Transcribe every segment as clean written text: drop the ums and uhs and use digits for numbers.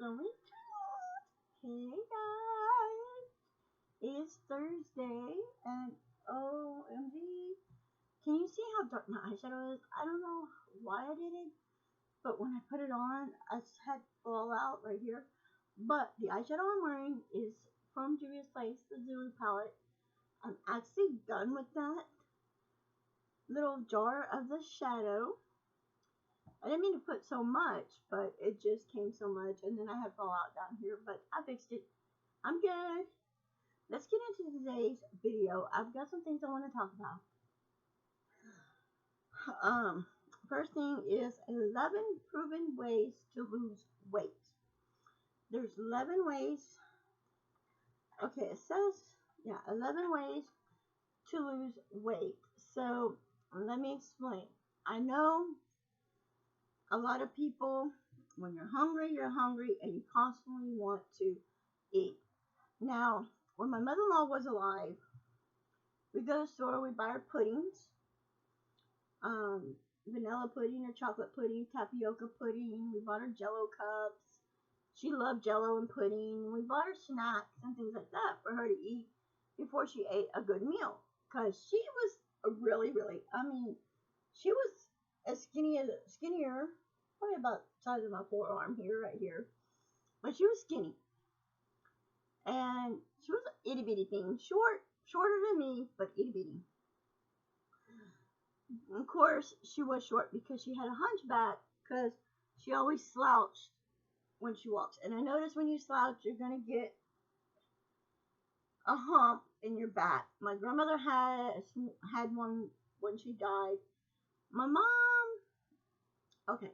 So we Hey guys, it's Thursday and OMG. Can you see how dark my eyeshadow is? I don't know why I did it, but when I put it on, I just had fallout right here. But the eyeshadow I'm wearing is from Juvia's Place, the Zulu palette. I'm actually done with that little jar of the shadow. I didn't mean to put so much, but it just came so much, and then I had fallout down here, but I fixed it. I'm good. Let's get into today's video. I've got some things I want to talk about. Um, First thing is 11 proven ways to lose weight. There's 11 ways. Okay, it says, 11 ways to lose weight. So let me explain. I know a lot of people, when you're hungry, and you constantly want to eat. Now, when my mother-in-law was alive, we go to the store, we buy our puddings, vanilla pudding or chocolate pudding, tapioca pudding. We bought her Jello cups. She loved Jello and pudding. We bought her snacks and things like that for her to eat before she ate a good meal. Because she was really, she was as skinnier, probably about the size of my forearm here, right here. But she was skinny. And she was an itty bitty thing. Shorter than me, but itty bitty. Of course, she was short because she had a hunchback, because she always slouched when she walks. And I noticed when you slouch, you're going to get a hump in your back. My grandmother had one when she died. My mom, okay,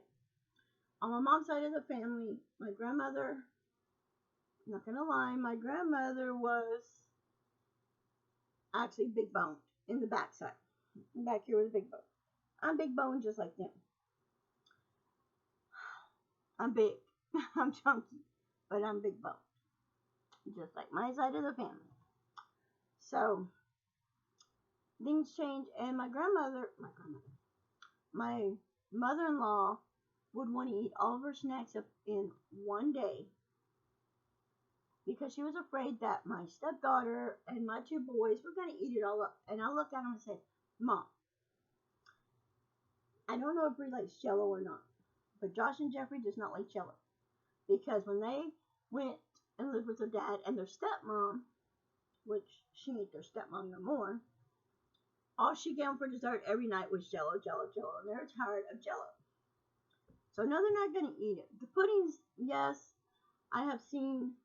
on my mom's side of the family, my grandmother, I'm not going to lie, my grandmother was actually big boned in the back side. Back here was big bone. I'm big bone just like them. I'm big. I'm chunky, but I'm big bone. Just like my side of the family. So, things change, and my mother-in-law would want to eat all of her snacks up in one day because she was afraid that my stepdaughter and my two boys were going to eat it all up. And I looked at them and said, Mom, I don't know if Bree likes Jello or not, but Josh and Jeffrey does not like Jello. Because when they went and lived with their dad and their stepmom, which she ain't their stepmom no more, all she gave them for dessert every night was Jello, and they're tired of Jello. So no, they're not going to eat it. The puddings, yes, I have seen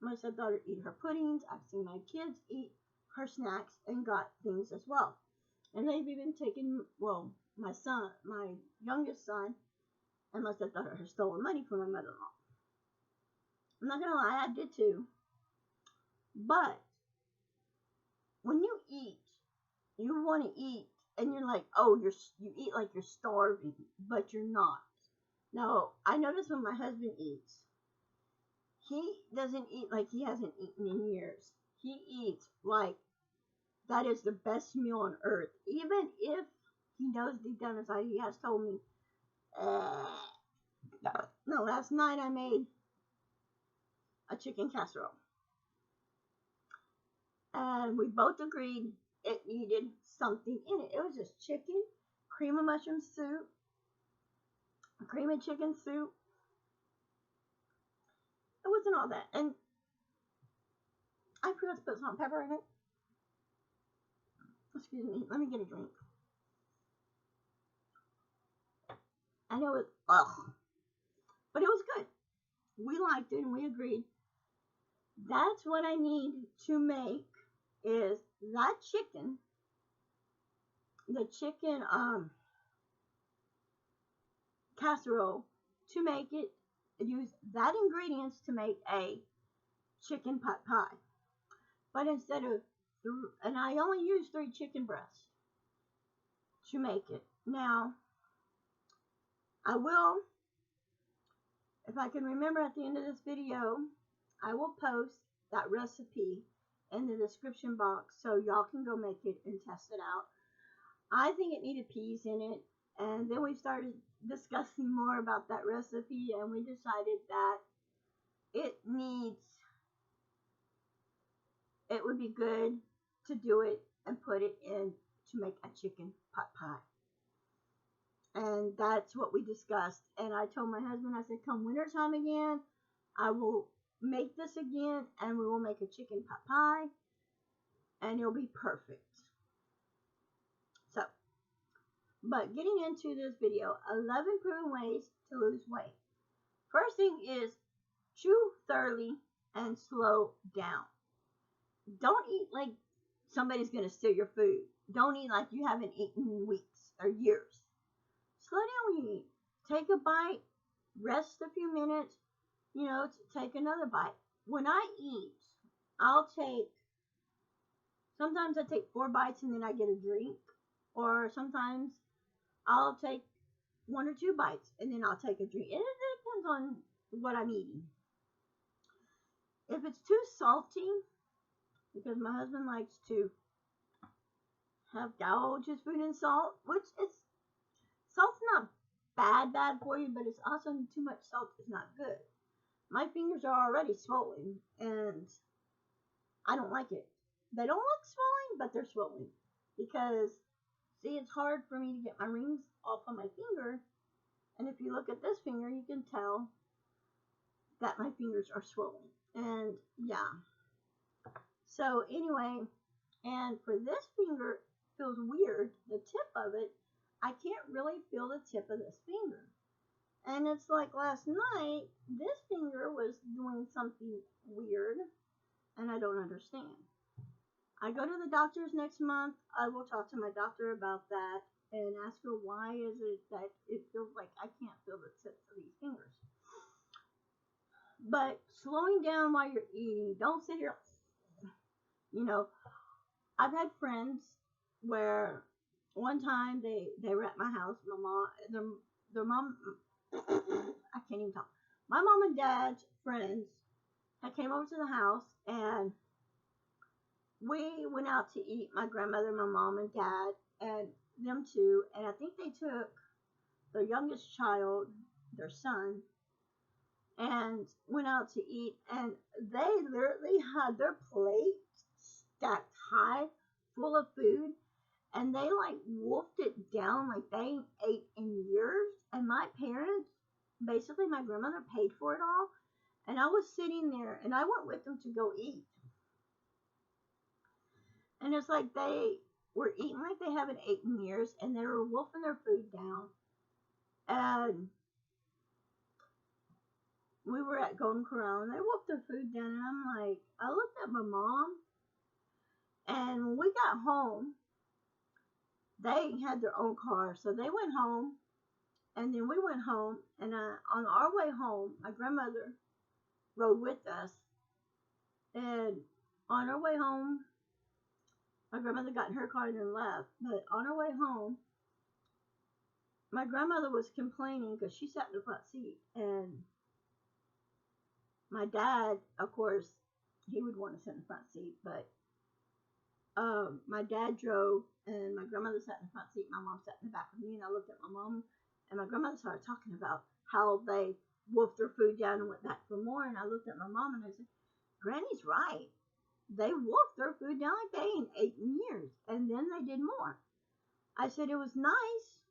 my stepdaughter eat her puddings. I've seen my kids eat her snacks and got things as well. And they've even taken, my youngest son, and my stepdaughter has stolen money from my mother-in-law. I'm not going to lie, I did too. But when you eat, you want to eat, and you're like, you eat like you're starving, but you're not. No, I notice when my husband eats, he doesn't eat like he hasn't eaten in years. He eats like that is the best meal on earth. Even if he knows deep down inside, he has told me, no, last night I made a chicken casserole. And we both agreed it needed something in it. It was just chicken, cream of mushroom soup, cream of chicken soup. It wasn't all that. And I forgot to put salt and pepper in it. Excuse me, let me get a drink. I know it, but it was good. We liked it and we agreed. That's what I need to make is that chicken, the chicken casserole, to make it, use that ingredients to make a chicken pot pie. But instead of, and I only use 3 chicken breasts to make it. Now, I will, if I can remember at the end of this video, I will post that recipe in the description box so y'all can go make it and test it out. I think it needed peas in it, and then we started discussing more about that recipe, and we decided that it would be good to do it and put it in to make a chicken pot pie. And that's what we discussed. And I told my husband, I said, come winter time again, I will make this again and we will make a chicken pot pie and it'll be perfect. So, but getting into this video, 11 proven ways to lose weight. First thing is chew thoroughly and slow down. Don't eat like somebody's going to steal your food. Don't eat like you haven't eaten in weeks or years. Slow down when you eat. Take a bite, rest a few minutes, take another bite. When I eat, sometimes I take 4 bites and then I get a drink. Or sometimes I'll take 1 or 2 bites and then I'll take a drink. It depends on what I'm eating. If it's too salty, because my husband likes to gouge his food in salt, which salt's not bad for you, but it's also too much salt is not good. My fingers are already swollen and I don't like it. They don't look swollen, but they're swollen because see, it's hard for me to get my rings off of my finger, and if you look at this finger, you can tell that my fingers are swollen. And yeah. So anyway, and for this finger, feels weird. The tip of it, I can't really feel the tip of this finger. And it's like last night, this finger was doing something weird, and I don't understand. I go to the doctor's next month. I will talk to my doctor about that and ask her why is it that it feels like I can't feel the tips of these fingers. But slowing down while you're eating, don't sit here. I've had friends where one time they were at my house. Their mom, I can't even talk. My mom and dad's friends had came over to the house and we went out to eat. My grandmother, my mom, and dad, and them two. And I think they took their youngest child, their son, and went out to eat. And they literally had their plate stacked high, full of food. And they wolfed it down like they ain't ate in years. And my parents, basically my grandmother paid for it all. And I was sitting there and I went with them to go eat. And it's like they were eating like they haven't eaten in years, and they were wolfing their food down. And we were at Golden Corral, and they wolfed their food down, and I looked at my mom, and when we got home, they had their own car, so they went home, and then we went home, and on our way home, my grandmother rode with us, and on our way home, my grandmother got in her car and then left. But on her way home, my grandmother was complaining because she sat in the front seat. And my dad, of course, he would want to sit in the front seat. But my dad drove and my grandmother sat in the front seat. My mom sat in the back with me. And I looked at my mom and my grandmother started talking about how they wolfed their food down and went back for more. And I looked at my mom and I said, Granny's right. They wolfed their food down like they ain't ate in years. And then they did more. I said it was nice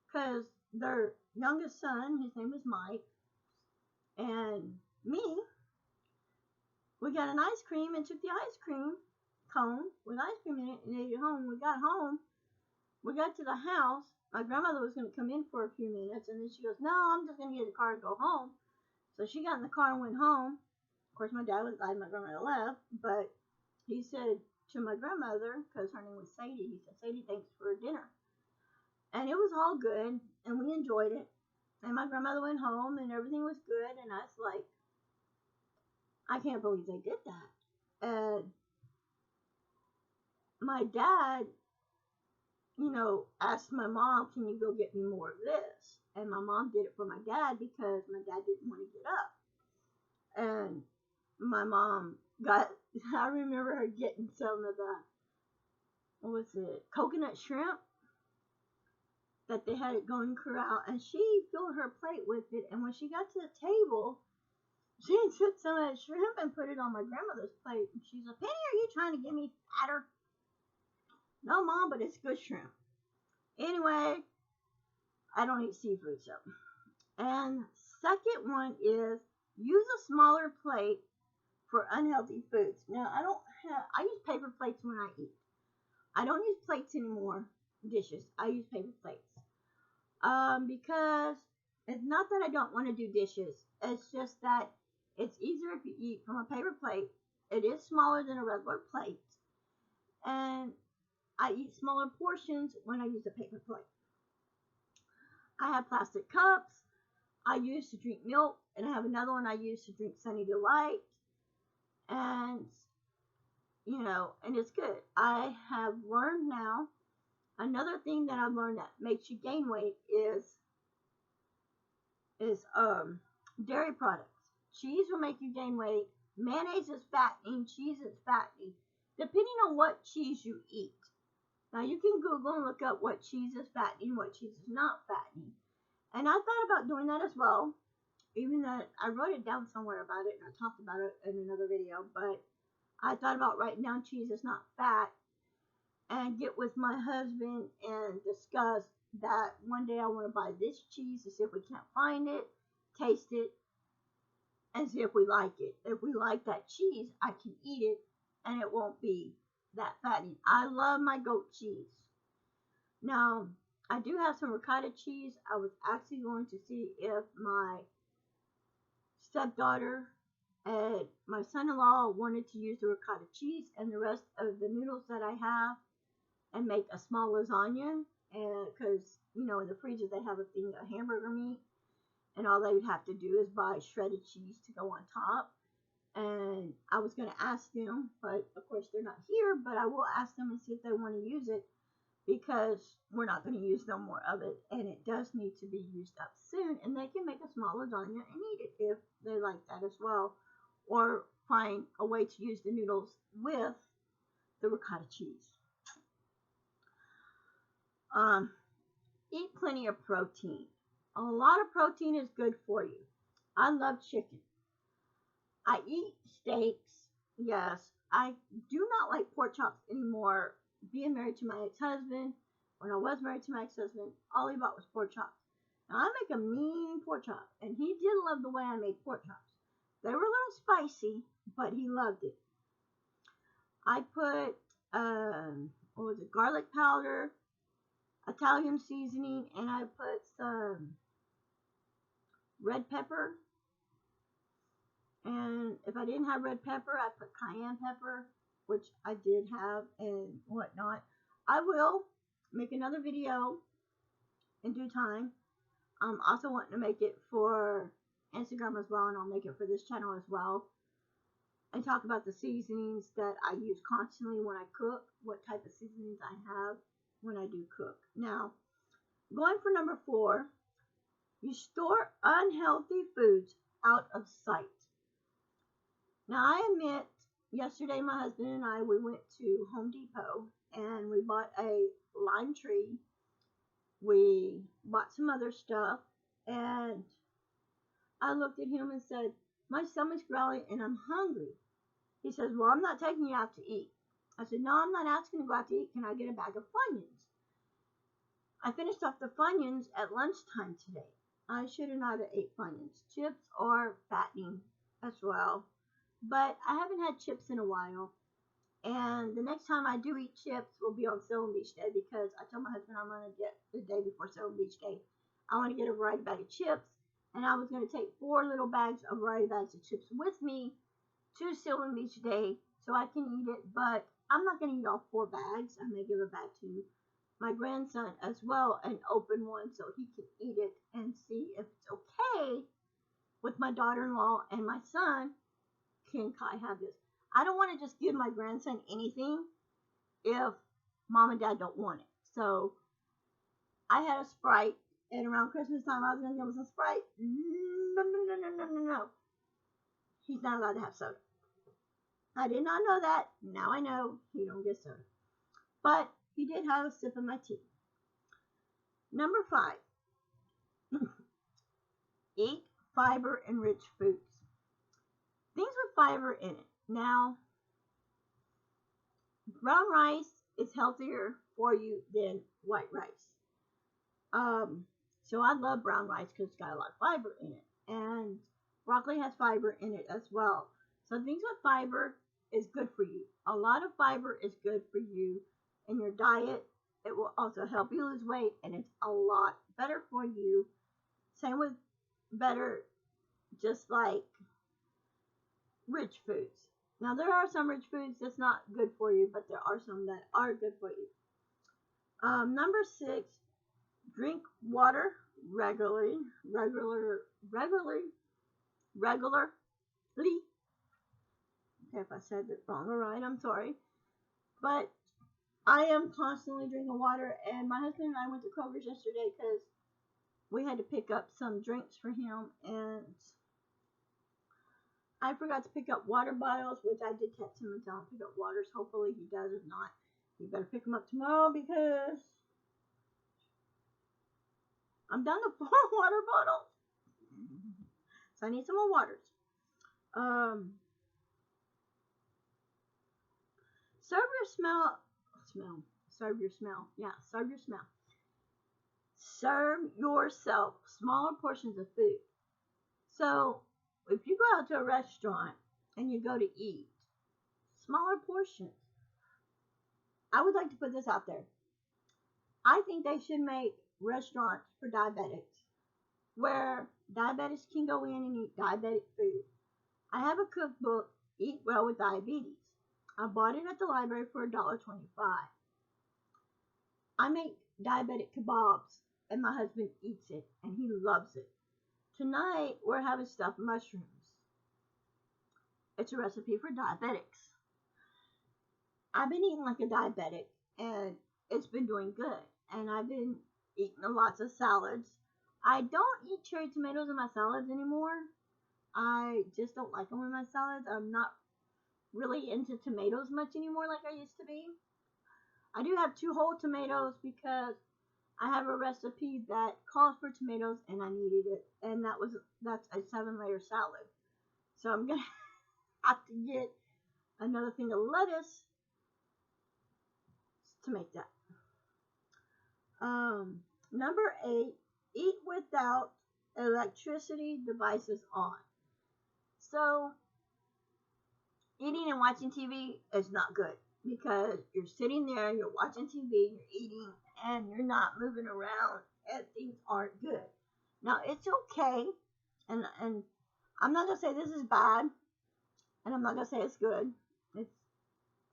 because their youngest son, his name was Mike, and me, we got an ice cream and took the ice cream cone with ice cream in it and ate it home. We got home. We got to the house. My grandmother was going to come in for a few minutes. And then she goes, no, I'm just going to get in the car and go home. So she got in the car and went home. Of course, my dad was glad my grandmother left, but he said to my grandmother, because her name was Sadie, he said, Sadie, thanks for dinner. And it was all good, and we enjoyed it. And my grandmother went home, and everything was good, and I was like, I can't believe they did that. And my dad, asked my mom, can you go get me more of this? And my mom did it for my dad because my dad didn't want to get up. And my mom I remember her getting some of the, coconut shrimp that they had at Golden Corral, and she filled her plate with it, and when she got to the table, She took some of that shrimp and put it on my grandmother's plate. And she's like, Penny, are you trying to get me fatter? No, Mom, but it's good shrimp. Anyway, I don't eat seafood, so. And second one is use a smaller plate for unhealthy foods. Now, I use paper plates when I eat. I don't use plates anymore, dishes. I use paper plates. Because it's not that I don't want to do dishes. It's just that it's easier if you eat from a paper plate. It is smaller than a regular plate. And I eat smaller portions when I use a paper plate. I have plastic cups I use to drink milk, and I have another one I use to drink Sunny Delight. And, and it's good. I have learned now, another thing that I've learned that makes you gain weight is dairy products. Cheese will make you gain weight. Mayonnaise is fattening. Cheese is fattening, depending on what cheese you eat. Now, you can Google and look up what cheese is fattening, what cheese is not fattening. And I thought about doing that as well, even though I wrote it down somewhere about it, and I talked about it in another video, but I thought about writing down cheese is not fat and get with my husband and discuss that one day I want to buy this cheese to see if we can't find it, taste it, and see if we like it. If we like that cheese, I can eat it, and it won't be that fattening. I love my goat cheese. Now, I do have some ricotta cheese. I was actually going to see if my stepdaughter and my son-in-law wanted to use the ricotta cheese and the rest of the noodles that I have and make a small lasagna. And because, in the freezer they have a thing of hamburger meat, and all they would have to do is buy shredded cheese to go on top. And I was going to ask them, but of course they're not here, but I will ask them and see if they want to use it, because we're not going to use no more of it, and it does need to be used up soon, and they can make a small lasagna and eat it if they like that as well, or find a way to use the noodles with the ricotta cheese. Eat plenty of protein. A lot of protein is good for you. I love chicken. I eat steaks. Yes, I do not like pork chops anymore. Being married to my ex-husband, when I was married to my ex-husband, all he bought was pork chops. Now, I make a mean pork chop, and he did love the way I made pork chops. They were a little spicy, but he loved it. I put, garlic powder, Italian seasoning, and I put some red pepper. And if I didn't have red pepper, I put cayenne pepper, which I did have and whatnot. I will make another video in due time. I'm also wanting to make it for Instagram as well, and I'll make it for this channel as well, and talk about the seasonings that I use constantly when I cook, what type of seasonings I have when I do cook. Now, going for number 4, you store unhealthy foods out of sight. Now, I admit, yesterday my husband and I, we went to Home Depot and we bought a lime tree. We bought some other stuff, and I looked at him and said, my stomach's growling and I'm hungry. He says, well, I'm not taking you out to eat. I said, no, I'm not asking to go out to eat. Can I get a bag of Funyuns? I finished off the Funyuns at lunchtime today. I should have not ate Funyuns. Chips are fattening as well, but I haven't had chips in a while. And the next time I do eat chips will be on Silver Beach Day, because I told my husband I'm going to get the day before Silver Beach Day. I want to get a variety bag of chips, and I was going to take 4 little bags of variety bags of chips with me to Silver Beach Day so I can eat it. But I'm not going to eat all 4 bags. I'm going to give a bag to my grandson as well, and open one so he can eat it and see if it's okay with my daughter-in-law and my son. Can Kai have this? I don't want to just give my grandson anything if mom and dad don't want it. So I had a Sprite, and around Christmas time I was going to give him some Sprite. No. He's not allowed to have soda. I did not know that. Now I know he don't get soda. But he did have a sip of my tea. Number 5. Eat fiber-enriched foods. things with fiber in it. Now, brown rice is healthier for you than white rice. So I love brown rice because it's got a lot of fiber in it. And broccoli has fiber in it as well. So things with fiber is good for you. A lot of fiber is good for you in your diet. It will also help you lose weight, and it's a lot better for you. Same with better, just like rich foods. Now, there are some rich foods that's not good for you, but there are some that are good for you. Number 6, drink water regularly. Okay, if I said it wrong or right, I'm sorry. But I am constantly drinking water, and my husband and I went to Kroger's yesterday because we had to pick up some drinks for him, and I forgot to pick up water bottles, which I did text him and tell him to pick up waters. Hopefully he does. If not, he better pick them up tomorrow because I'm down to 4 water bottles. So I need some more waters. Serve your smell. Serve your smell. Yeah, serve your smell. Serve yourself smaller portions of food. So if you go out to a restaurant and you go to eat, smaller portions. I would like to put this out there. I think they should make restaurants for diabetics where diabetics can go in and eat diabetic food. I have a cookbook, Eat Well with Diabetes. I bought it at the library for $1.25. I make diabetic kebabs, and my husband eats it, and he loves it. Tonight, we're having stuffed mushrooms. It's a recipe for diabetics. I've been eating like a diabetic, and it's been doing good. And I've been eating lots of salads. I don't eat cherry tomatoes in my salads anymore. I just don't like them in my salads. I'm not really into tomatoes much anymore like I used to be. I do have 2 whole tomatoes because I have a recipe that calls for tomatoes and I needed it. And that's a 7-layer salad. So I'm going to have to get another thing of lettuce to make that. Number 8, eat without electricity devices on. So, eating and watching TV is not good because you're sitting there, you're watching TV, you're eating, and you're not moving around, and things aren't good. Now, it's okay, and I'm not going to say this is bad, and I'm not going to say it's good. It's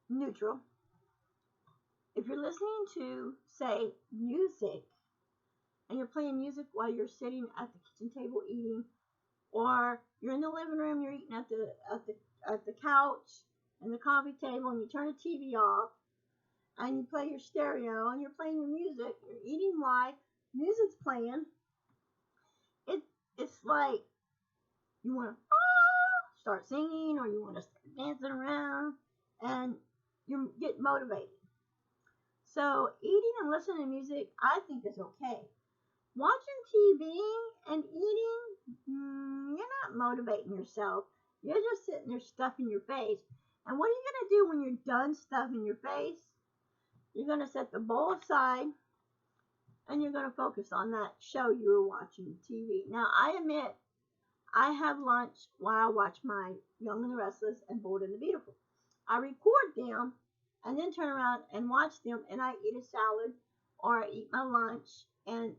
neutral. If you're listening to, say, music, and you're playing music while you're sitting at the kitchen table eating, or you're in the living room, you're eating at the couch and the coffee table, and you turn the TV off, and you play your stereo, and you're playing your music, you're eating while music's playing. It's like you want to start singing, or you want to start dancing around, and you get motivated. So eating and listening to music, I think is okay. Watching TV and eating, you're not motivating yourself. You're just sitting there stuffing your face. And what are you going to do when you're done stuffing your face? You're going to set the bowl aside, and you're going to focus on that show you were watching TV. Now, I admit, I have lunch while I watch my Young and the Restless and Bold and the Beautiful. I record them, and then turn around and watch them, and I eat a salad, or I eat my lunch, and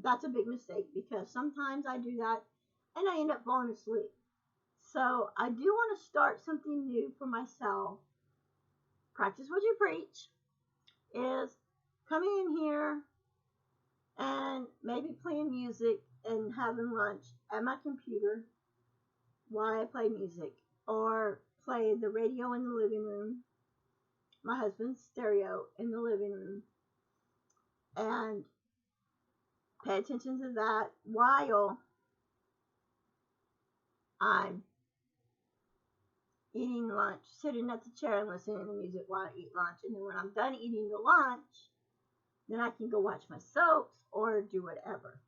that's a big mistake because sometimes I do that and I end up falling asleep. So I do want to start something new for myself. Practice what you preach is coming in here and maybe playing music and having lunch at my computer while I play music, or play the radio in the living room, my husband's stereo in the living room, and pay attention to that while I'm eating lunch, sitting at the chair and listening to music while I eat lunch. And then when I'm done eating the lunch, then I can go watch my soaps or do whatever.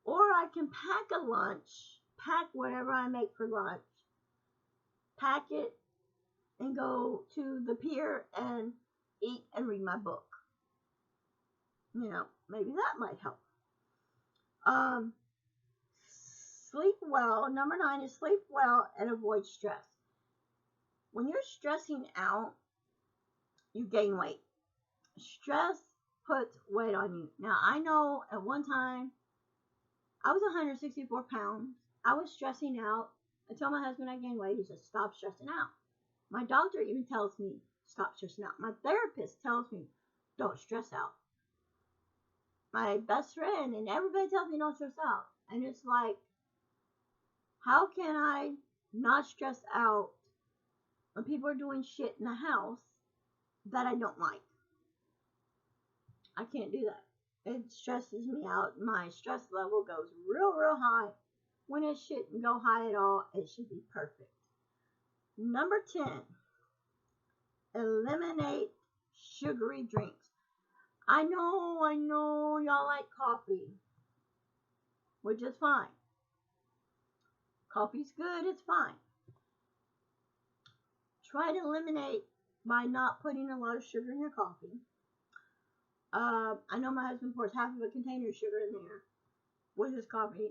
Or I can pack a lunch, pack whatever I make for lunch, pack it, and go to the pier and eat and read my book. You know, maybe that might help. Sleep well. Number 9 is sleep well and avoid stress. When you're stressing out, you gain weight. Stress puts weight on you. Now, I know at one time I was 164 pounds. I was stressing out. I told my husband I gained weight. He said, stop stressing out. My doctor even tells me, stop stressing out. My therapist tells me, don't stress out. My best friend and everybody tells me don't stress out. And it's like, how can I not stress out when people are doing shit in the house that I don't like? I can't do that. It stresses me out. My stress level goes real, real high. When it shouldn't go high at all, it should be perfect. Number 10, eliminate sugary drinks. I know y'all like coffee, which is fine. Coffee's good, it's fine. Try to eliminate by not putting a lot of sugar in your coffee. I know my husband pours half of a container of sugar in there with his coffee.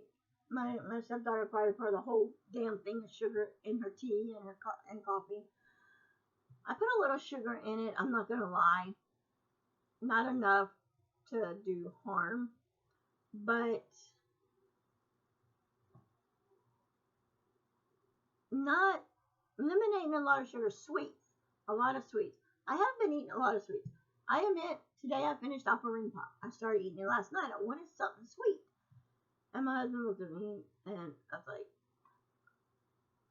My stepdaughter probably poured the whole damn thing of sugar in her tea and her coffee. I put a little sugar in it, I'm not going to lie. Not enough to do harm, but not eliminating a lot of sugar. Sweets, a lot of sweets. I have been eating a lot of sweets. I admit, today I finished off a ring pop. I started eating it last night. I wanted something sweet. And my husband looked at me and I was like,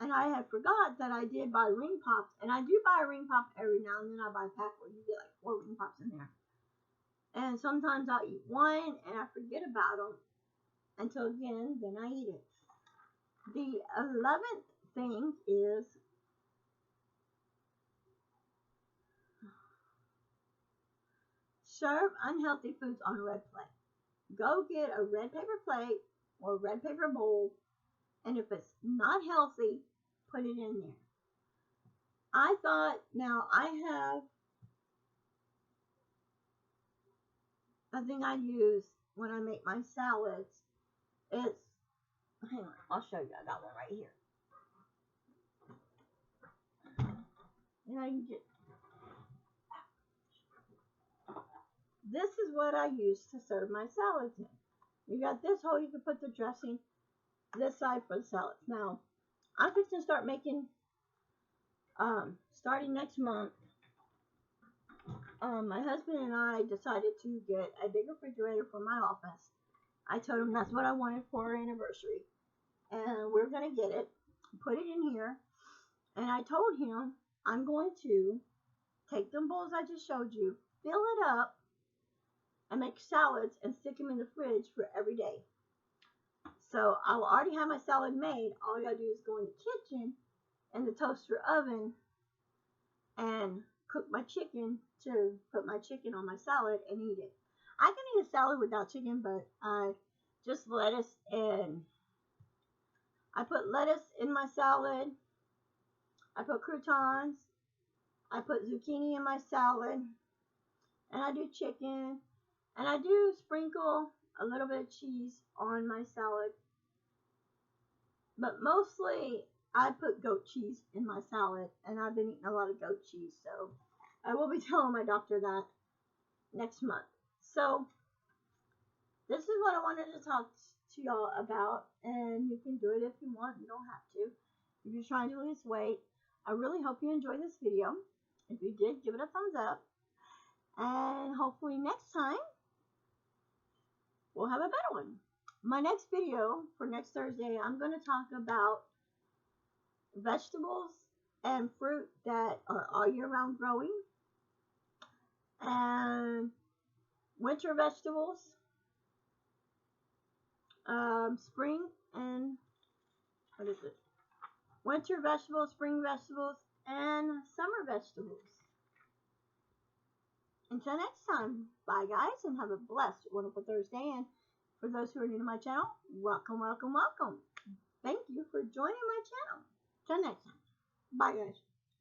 and I had forgot that I did buy ring pops. And I do buy a ring pop every now and then. I buy a pack where you get like 4 ring pops in there. And sometimes I'll eat one and I forget about them until again, then I eat it. The 11th thing is serve unhealthy foods on a red plate. Go get a red paper plate or a red paper bowl, and if it's not healthy, put it in there. I thought, now I have a thing I use when I make my salads. It's, hang on, I'll show you. I got one right here. And I can get, this is what I use to serve my salads in. You got this hole, you can put the dressing this side for the salads. Now, I'm fixing to start making, starting next month, my husband and I decided to get a big refrigerator for my office. I told him that's what I wanted for our anniversary. And we're going to get it, put it in here. And I told him I'm going to take them bowls I just showed you, fill it up, and make salads and stick them in the fridge for every day. So I will already have my salad made. All I gotta do is go in the kitchen and the toaster oven and cook my chicken to put my chicken on my salad and eat it. I can eat a salad without chicken, but just lettuce, and I put lettuce in my salad. I put croutons. I put zucchini in my salad. And I do chicken. And I do sprinkle a little bit of cheese on my salad. But mostly, I put goat cheese in my salad. And I've been eating a lot of goat cheese. So, I will be telling my doctor that next month. So, this is what I wanted to talk to y'all about. And you can do it if you want. You don't have to. If you're trying to lose weight. I really hope you enjoyed this video. If you did, give it a thumbs up. And hopefully next time, we'll have a better one. My next video for next Thursday, I'm going to talk about vegetables and fruit that are all year round growing. And winter vegetables, spring and, what is it? Winter vegetables, spring vegetables, and summer vegetables. Until next time, bye guys, and have a blessed, wonderful Thursday. And for those who are new to my channel, welcome, welcome, welcome. Thank you for joining my channel. Till next time. Bye, guys.